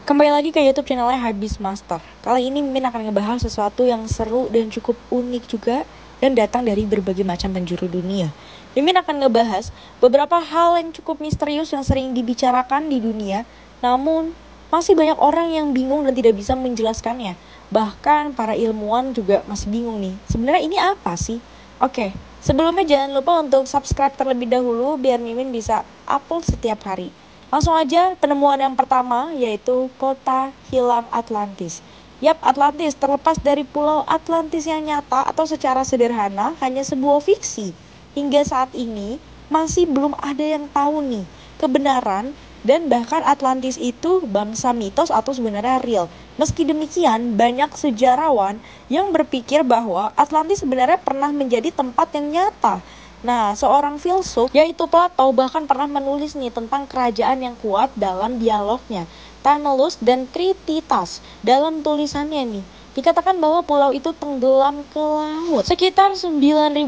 Kembali lagi ke YouTube channelnya Habis Master. Kali ini Mimin akan ngebahas sesuatu yang seru dan cukup unik juga dan datang dari berbagai macam penjuru dunia. Mimin akan ngebahas beberapa hal yang cukup misterius yang sering dibicarakan di dunia, namun masih banyak orang yang bingung dan tidak bisa menjelaskannya. Bahkan para ilmuwan juga masih bingung nih, sebenarnya ini apa sih? Oke, sebelumnya jangan lupa untuk subscribe terlebih dahulu biar Mimin bisa upload setiap hari. Langsung aja penemuan yang pertama yaitu kota hilang Atlantis. Yap, Atlantis terlepas dari pulau Atlantis yang nyata atau secara sederhana hanya sebuah fiksi. Hingga saat ini masih belum ada yang tahu nih kebenaran dan bahkan Atlantis itu bangsa mitos atau sebenarnya real. Meski demikian, banyak sejarawan yang berpikir bahwa Atlantis sebenarnya pernah menjadi tempat yang nyata. Nah, seorang filsuf yaitu Plato bahkan pernah menulis nih tentang kerajaan yang kuat dalam dialognya Tanelus dan Krititas. Dalam tulisannya nih, dikatakan bahwa pulau itu tenggelam ke laut sekitar 9.600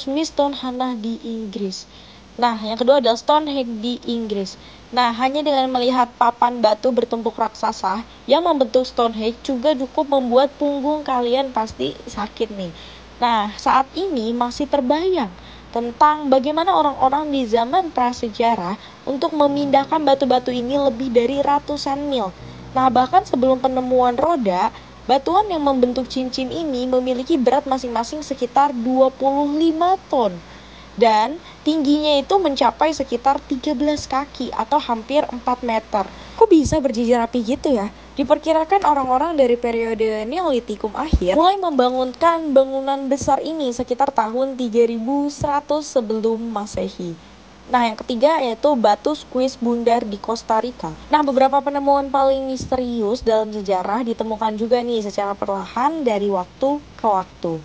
mil tahun Hannah di Inggris. Nah, yang kedua adalah Stonehenge di Inggris. Nah, hanya dengan melihat papan batu bertumpuk raksasa yang membentuk Stonehenge juga cukup membuat punggung kalian pasti sakit nih. Nah, saat ini masih terbayang tentang bagaimana orang-orang di zaman prasejarah untuk memindahkan batu-batu ini lebih dari ratusan mil. Nah, bahkan sebelum penemuan roda, batuan yang membentuk cincin ini memiliki berat masing-masing sekitar 25 ton. Dan tingginya itu mencapai sekitar 13 kaki atau hampir 4 meter. Kok bisa berjejer rapi gitu ya? Diperkirakan orang-orang dari periode Neolitikum akhir mulai membangunkan bangunan besar ini sekitar tahun 3100 sebelum Masehi. Nah, yang ketiga yaitu batu skuis bundar di Costa Rica. Nah, beberapa penemuan paling misterius dalam sejarah ditemukan juga nih secara perlahan dari waktu ke waktu.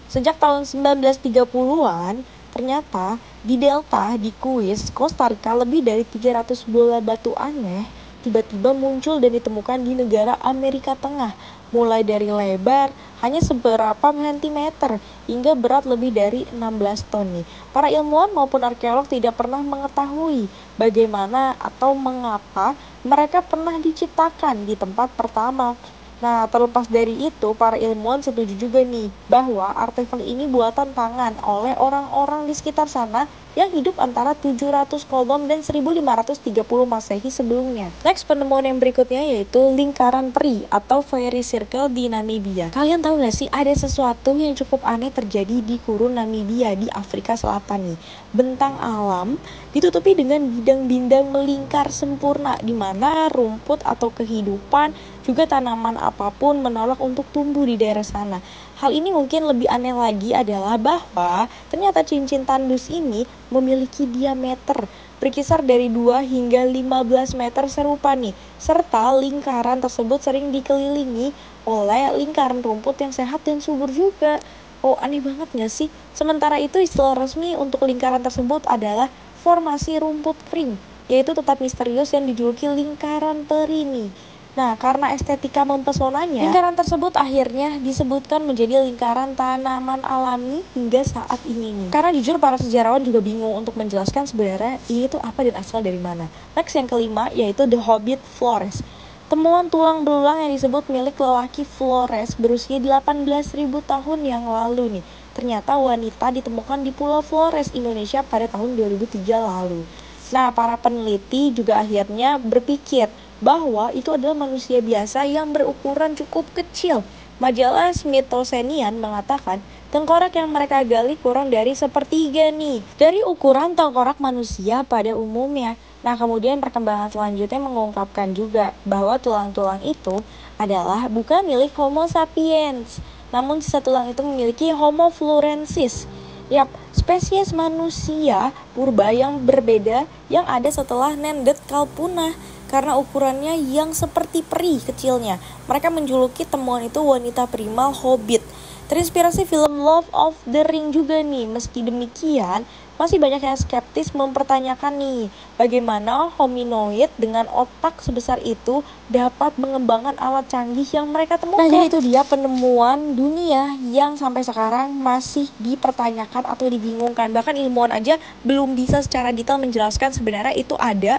Sejak tahun 1930-an, ternyata di delta di Kuis, Costa Rica lebih dari 300 bola batu aneh tiba-tiba muncul dan ditemukan di negara Amerika Tengah, mulai dari lebar hanya seberapa sentimeter hingga berat lebih dari 16 ton nih. Para ilmuwan maupun arkeolog tidak pernah mengetahui bagaimana atau mengapa mereka pernah diciptakan di tempat pertama. Nah, terlepas dari itu, para ilmuwan setuju juga nih bahwa artefak ini buatan tangan oleh orang-orang di sekitar sana yang hidup antara 700 kolom dan 1530 Masehi sebelumnya. Next, penemuan yang berikutnya yaitu lingkaran peri atau fairy circle di Namibia. Kalian tahu gak sih ada sesuatu yang cukup aneh terjadi di Kurun Namibia di Afrika Selatan nih. Bentang alam ditutupi dengan bidang-bidang melingkar sempurna di mana rumput atau kehidupan juga tanaman apapun menolak untuk tumbuh di daerah sana. Hal ini mungkin lebih aneh lagi adalah bahwa ternyata cincin tandus ini memiliki diameter berkisar dari 2 hingga 15 meter serupa nih. Serta lingkaran tersebut sering dikelilingi oleh lingkaran rumput yang sehat dan subur juga. Oh, aneh banget gak sih? Sementara itu istilah resmi untuk lingkaran tersebut adalah formasi rumput kering, yaitu tetap misterius yang dijuluki lingkaran peri nih. Nah, karena estetika mempesonanya, lingkaran tersebut akhirnya disebutkan menjadi lingkaran tanaman alami hingga saat ini nih. Karena jujur para sejarawan juga bingung untuk menjelaskan sebenarnya ini tuh apa dan asal dari mana. Next, yang kelima yaitu The Hobbit Flores. Temuan tulang belulang yang disebut milik lelaki Flores berusia 18.000 tahun yang lalu nih. Ternyata wanita ditemukan di Pulau Flores, Indonesia pada tahun 2003 lalu. Nah, para peneliti juga akhirnya berpikir bahwa itu adalah manusia biasa yang berukuran cukup kecil. Majalah Smithsonian mengatakan tengkorak yang mereka gali kurang dari sepertiga nih dari ukuran tengkorak manusia pada umumnya. Nah, kemudian perkembangan selanjutnya mengungkapkan juga bahwa tulang-tulang itu adalah bukan milik Homo sapiens, namun sisa tulang itu memiliki Homo florensis. Yap, spesies manusia purba yang berbeda yang ada setelah Neanderthal punah karena ukurannya yang seperti peri kecilnya. Mereka menjuluki temuan itu wanita primal hobbit. Terinspirasi film Lord of the Ring juga nih. Meski demikian, masih banyak yang skeptis mempertanyakan nih bagaimana hominoid dengan otak sebesar itu dapat mengembangkan alat canggih yang mereka temukan. Nah, jadi itu dia penemuan dunia yang sampai sekarang masih dipertanyakan atau dibingungkan. Bahkan ilmuwan aja belum bisa secara detail menjelaskan sebenarnya itu ada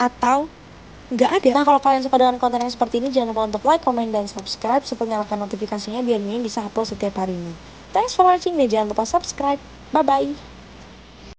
atau nggak ada. Nah, kalau kalian suka dengan konten yang seperti ini, jangan lupa untuk like, comment, dan subscribe serta nyalakan notifikasinya biar ini bisa upload setiap harinya. Thanks for watching dan jangan lupa subscribe. Bye bye.